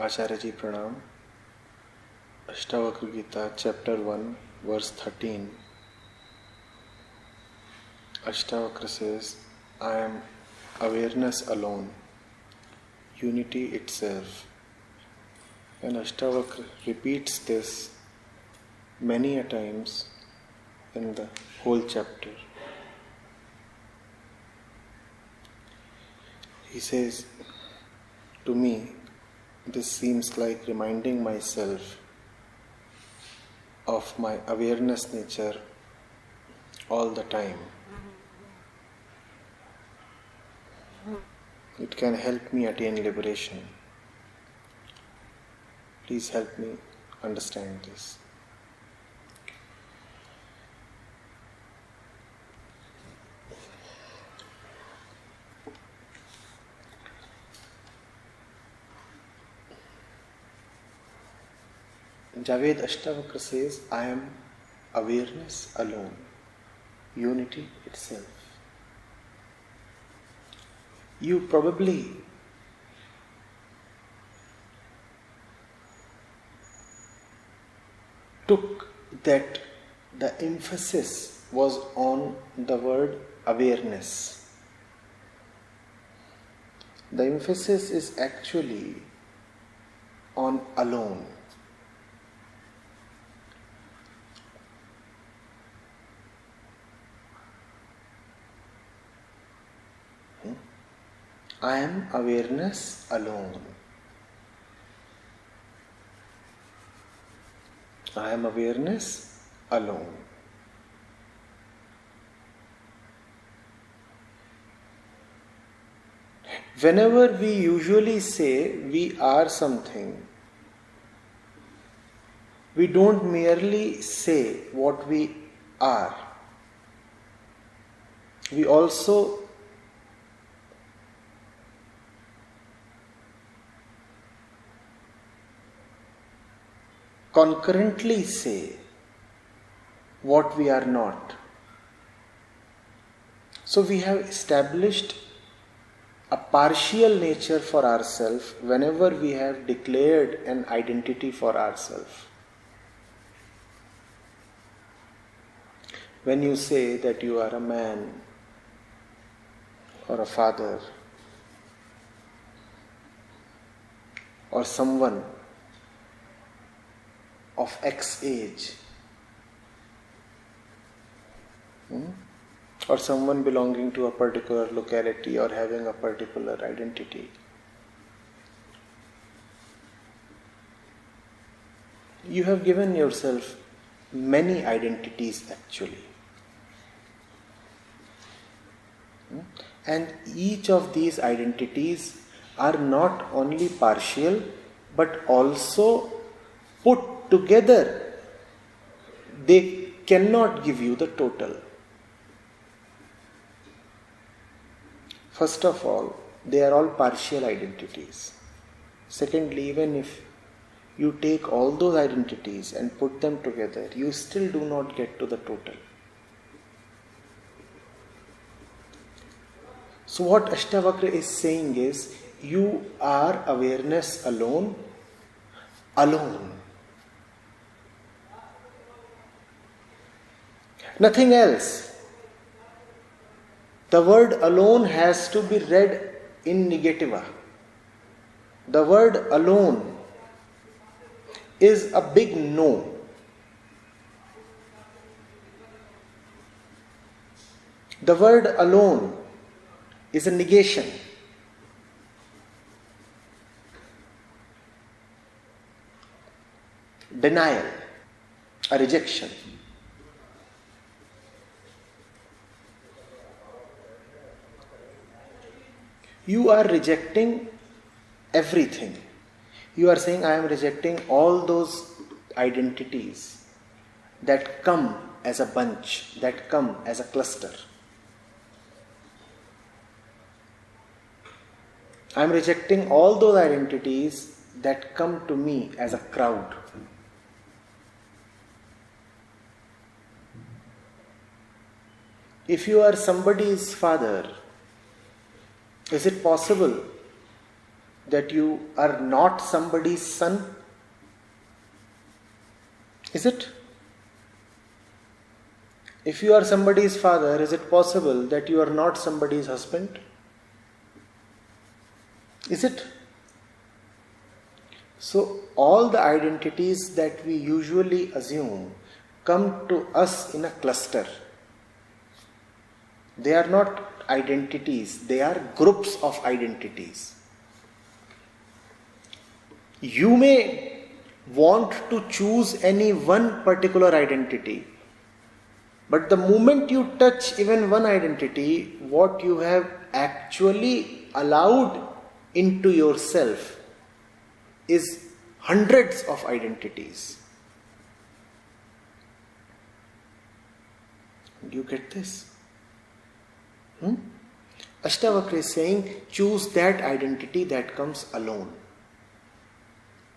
Acharya Ji Pranam. Ashtavakra Gita, chapter 1, verse 13. Ashtavakra says, I am awareness alone, unity itself. And Ashtavakra repeats this many a times in the whole chapter. He says, to me, this seems like reminding myself of my awareness nature all the time. It can help me attain liberation. Please help me understand this. Javed Ashtavakra says, I am awareness alone, unity itself. You probably took that the emphasis was on the word awareness. The emphasis is actually on alone. I am awareness alone. I am awareness alone. Whenever we usually say we are something, we don't merely say what we are. We also concurrently say what we are not. So we have established a partial nature for ourselves whenever we have declared an identity for ourselves. When you say that you are a man or a father or someone of X age, or someone belonging to a particular locality or having a particular identity, you have given yourself many identities actually. And each of these identities are not only partial but also put together, they cannot give you the total. First of all, they are all partial identities. Secondly, even if you take all those identities and put them together, you still do not get to the total. So what Ashtavakra is saying is, you are awareness alone, alone. Nothing else. The word alone has to be read in negativa. The word alone is a big no. The word alone is a negation. Denial, a rejection. You are rejecting everything. You are saying, I am rejecting all those identities that come as a bunch, that come as a cluster. I am rejecting all those identities that come to me as a crowd. If you are somebody's father, is it possible that you are not somebody's son? Is it? If you are somebody's father, is it possible that you are not somebody's husband? Is it? So, all the identities that we usually assume come to us in a cluster. They are not identities, they are groups of identities. You may want to choose any one particular identity, but the moment you touch even one identity, what you have actually allowed into yourself is hundreds of identities. Do you get this? Ashtavakra is saying, choose that identity that comes alone.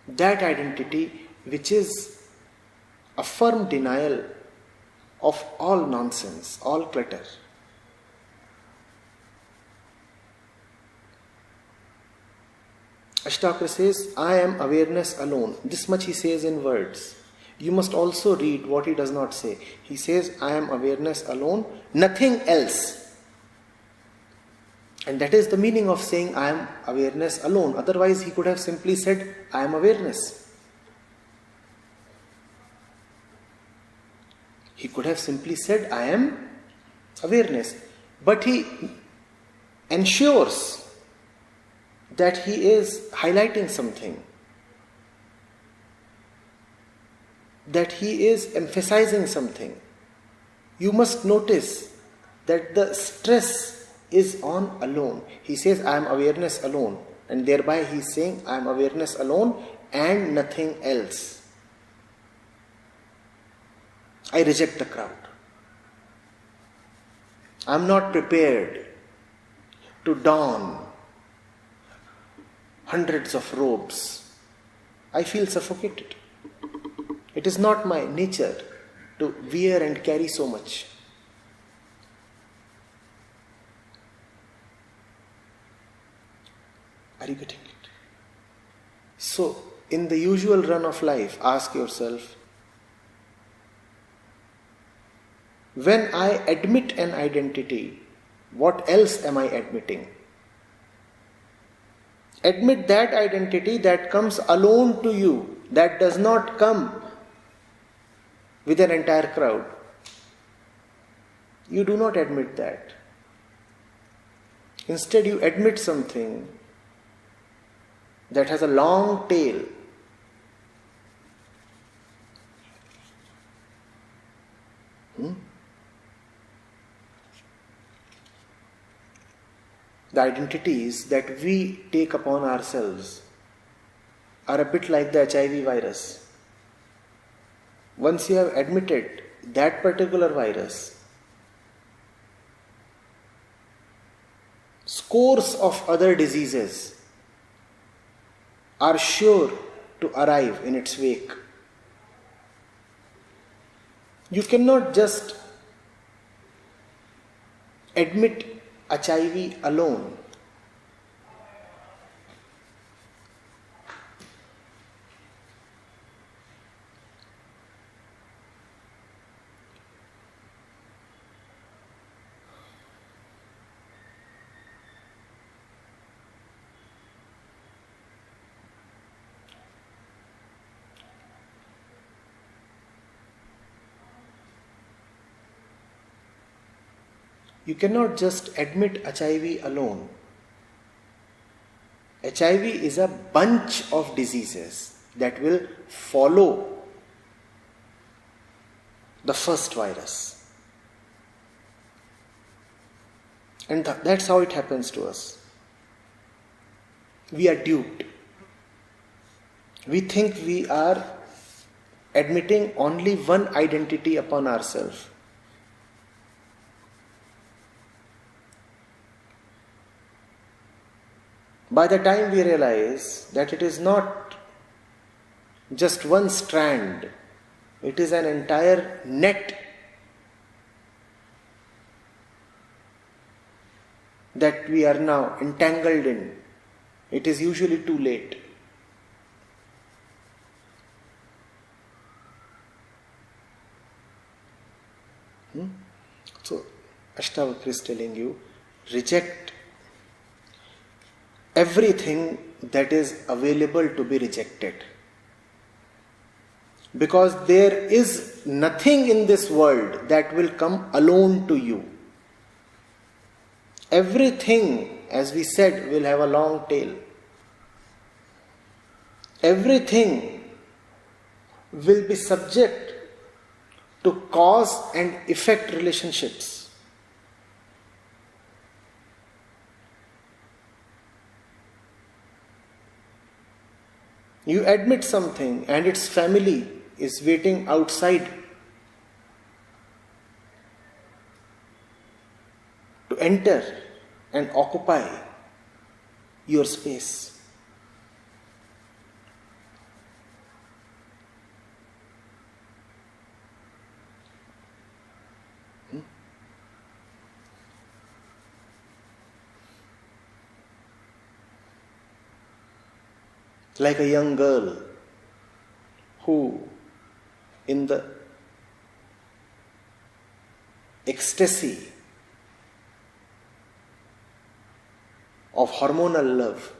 That identity which is a firm denial of all nonsense, all clutter. Ashtavakra says, I am awareness alone. This much he says in words. You must also read what he does not say. He says, I am awareness alone, nothing else. And that is the meaning of saying, I am awareness alone. Otherwise, he could have simply said, I am awareness. He could have simply said, I am awareness. But he ensures that he is highlighting something, that he is emphasizing something. You must notice that the stress is on alone. He says, I am awareness alone. And thereby he is saying, I am awareness alone and nothing else. I reject the crowd. I am not prepared to don hundreds of robes. I feel suffocated. It is not my nature to wear and carry so much. Are you getting it? So, in the usual run of life, ask yourself, when I admit an identity, what else am I admitting? Admit that identity that comes alone to you, that does not come with an entire crowd. You do not admit that. Instead, you admit something that has a long tail. The identities that we take upon ourselves are a bit like the HIV virus. Once you have admitted that particular virus, scores of other diseases are sure to arrive in its wake. You cannot just admit HIV alone. You cannot just admit HIV alone. HIV is a bunch of diseases that will follow the first virus. And that's how it happens to us. We are duped. We think we are admitting only one identity upon ourselves. By the time we realize that it is not just one strand, it is an entire net that we are now entangled in. it is usually too late. So, Ashtavakra is telling you, reject everything that is available to be rejected. Because there is nothing in this world that will come alone to you. Everything, as we said, will have a long tail. Everything will be subject to cause and effect relationships. You admit something and its family is waiting outside to enter and occupy your space. Like a young girl who, in the ecstasy of hormonal love,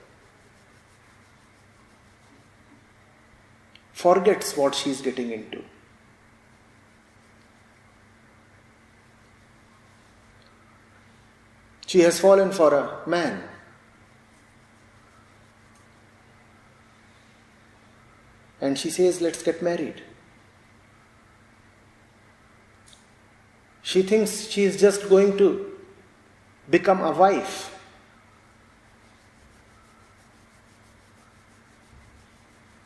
forgets what she is getting into. She has fallen for a man. And she says, let's get married. She thinks she is just going to become a wife.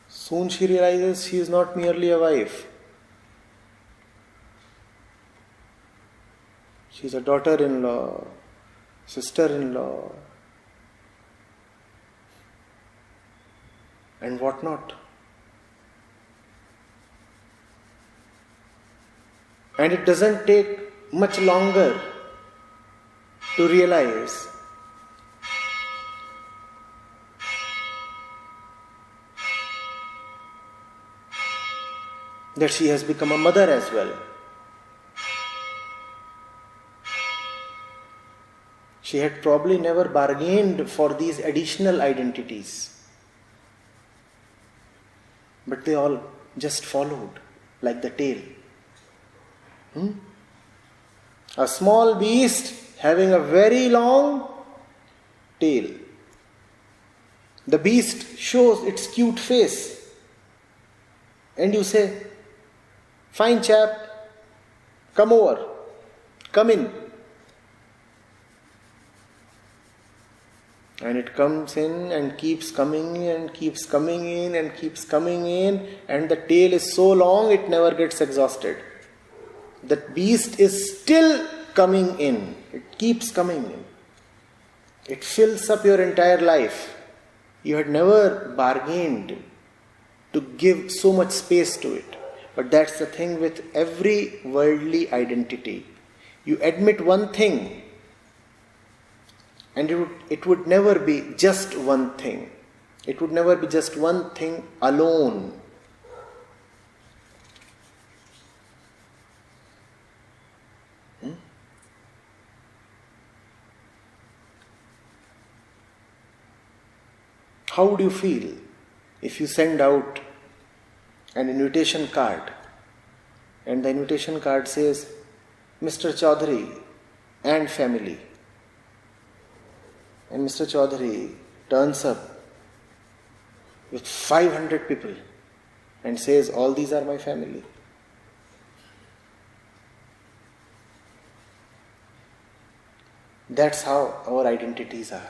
Soon she realizes she is not merely a wife. She is a daughter-in-law, sister-in-law, and whatnot. And it doesn't take much longer to realize that she has become a mother as well. She had probably never bargained for these additional identities, but they all just followed like the tail. A small beast having a very long tail. The beast shows its cute face. And you say, fine chap, come over, come in. And it comes in and keeps coming in and keeps coming in and keeps coming in, and the tail is so long it never gets exhausted. That beast is still coming in. It keeps coming in. It fills up your entire life. You had never bargained to give so much space to it. But that's the thing with every worldly identity. You admit one thing, and it would never be just one thing. It would never be just one thing alone. How would you feel if you send out an invitation card and the invitation card says, Mr. Chaudhary and family, and Mr. Chaudhary turns up with 500 people and says, all these are my family? That's how our identities are.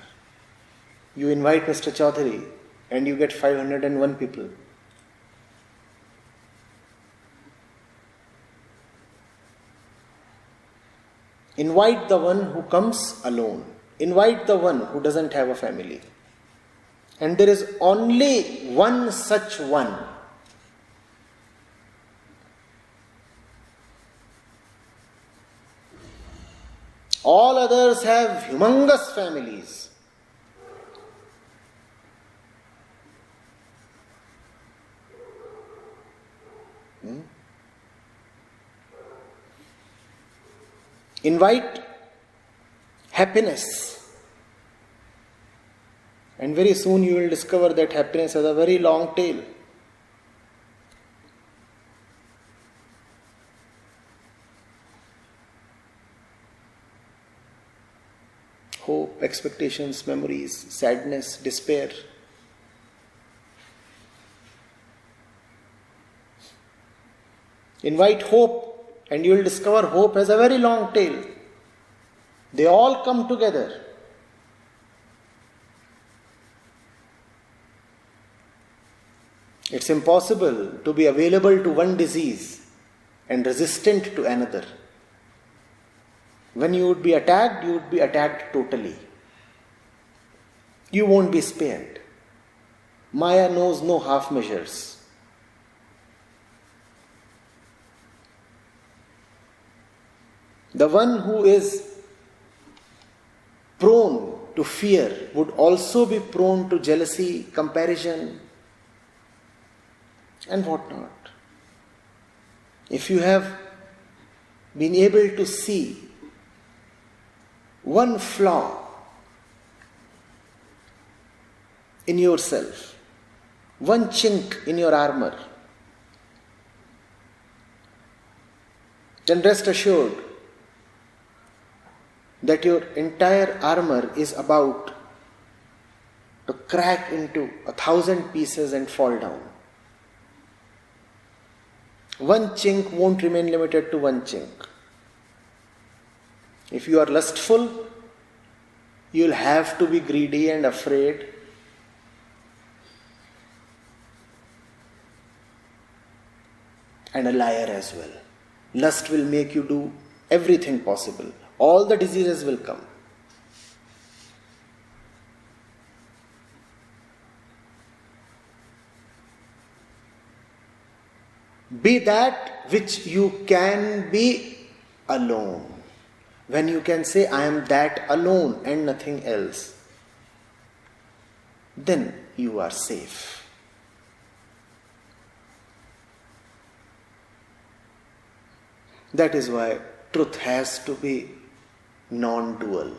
You invite Mr. Chaudhary and you get 501 people. Invite the one who comes alone. Invite the one who doesn't have a family. And there is only one such one. All others have humongous families. Invite happiness. And very soon you will discover that happiness has a very long tail. Hope, expectations, memories, sadness, despair. Invite hope, and you will discover hope has a very long tail. They all come together. It's impossible to be available to one disease and resistant to another. When you would be attacked totally. You won't be spared. Maya knows no half measures. The one who is prone to fear would also be prone to jealousy, comparison, and whatnot. If you have been able to see one flaw in yourself, one chink in your armor, then rest assured that your entire armor is about to crack into 1,000 pieces and fall down. One chink won't remain limited to one chink. If you are lustful, you'll have to be greedy and afraid. And a liar as well. Lust will make you do everything possible. All the diseases will come. Be that which you can be alone. When you can say, I am that alone and nothing else, then you are safe. That is why truth has to be non-dual.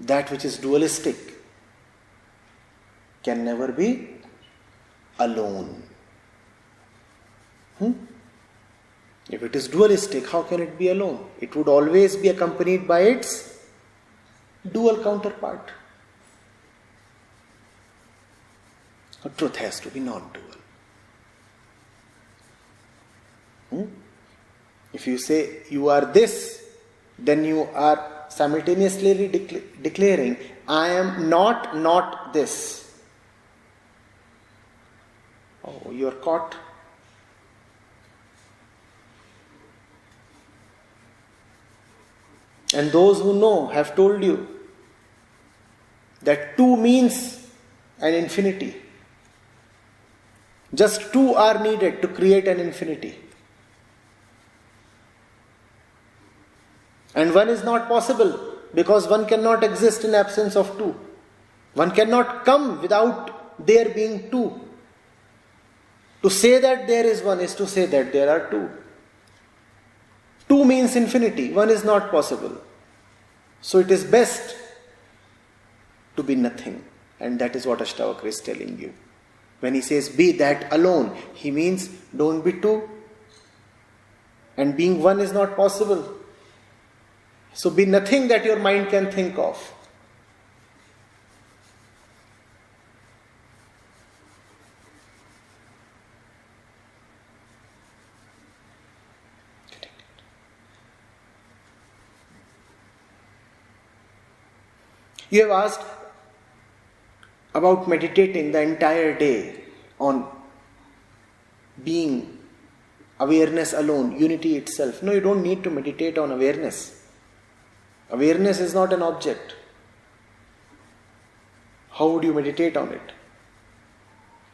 That which is dualistic can never be alone. If it is dualistic, how can it be alone? It would always be accompanied by its dual counterpart. The truth has to be non-dual. If you say you are this, then you are simultaneously declaring, I am not this. Oh, you are caught. And those who know have told you that two means an infinity. Just two are needed to create an infinity. And one is not possible because one cannot exist in absence of two. One cannot come without there being two. To say that there is one is to say that there are two. Two means infinity. One is not possible. So it is best to be nothing. And that is what Ashtavakra is telling you. When he says be that alone, he means don't be two. And being one is not possible. So be nothing that your mind can think of. You have asked about meditating the entire day on being awareness alone, unity itself. No, you don't need to meditate on awareness. Awareness is not an object. How would you meditate on it?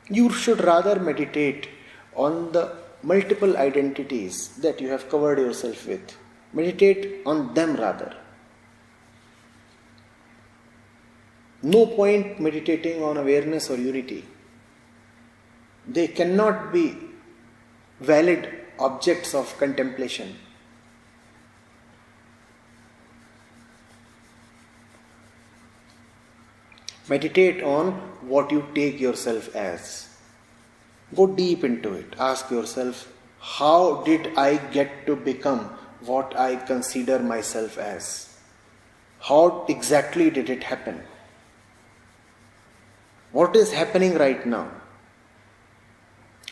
You should rather meditate on the multiple identities that you have covered yourself with. Meditate on them rather. No point meditating on awareness or unity. They cannot be valid objects of contemplation. Meditate on what you take yourself as. Go deep into it. Ask yourself, how did I get to become what I consider myself as? How exactly did it happen? What is happening right now?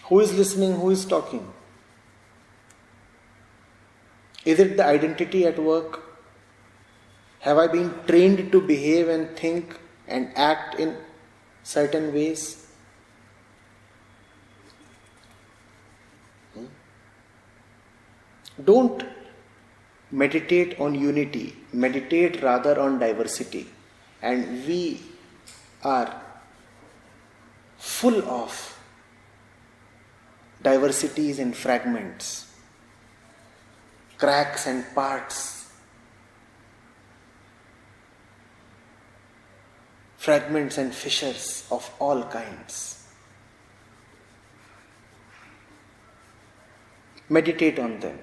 Who is listening? Who is talking? Is it the identity at work? Have I been trained to behave and think and act in certain ways? Don't meditate on unity, meditate rather on diversity. And we are full of diversities and fragments, cracks and parts, fragments and fissures of all kinds. Meditate on them.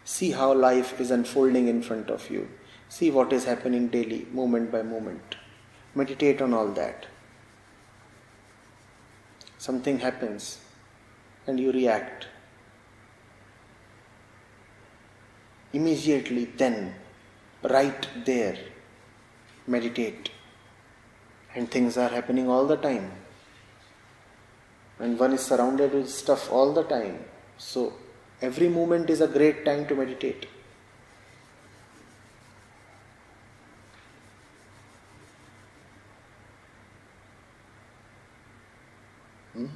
See how life is unfolding in front of you. See what is happening daily, moment by moment. Meditate on all that. Something happens and you react. Immediately then, right there, meditate. And things are happening all the time. And one is surrounded with stuff all the time. So, every moment is a great time to meditate. Hmm?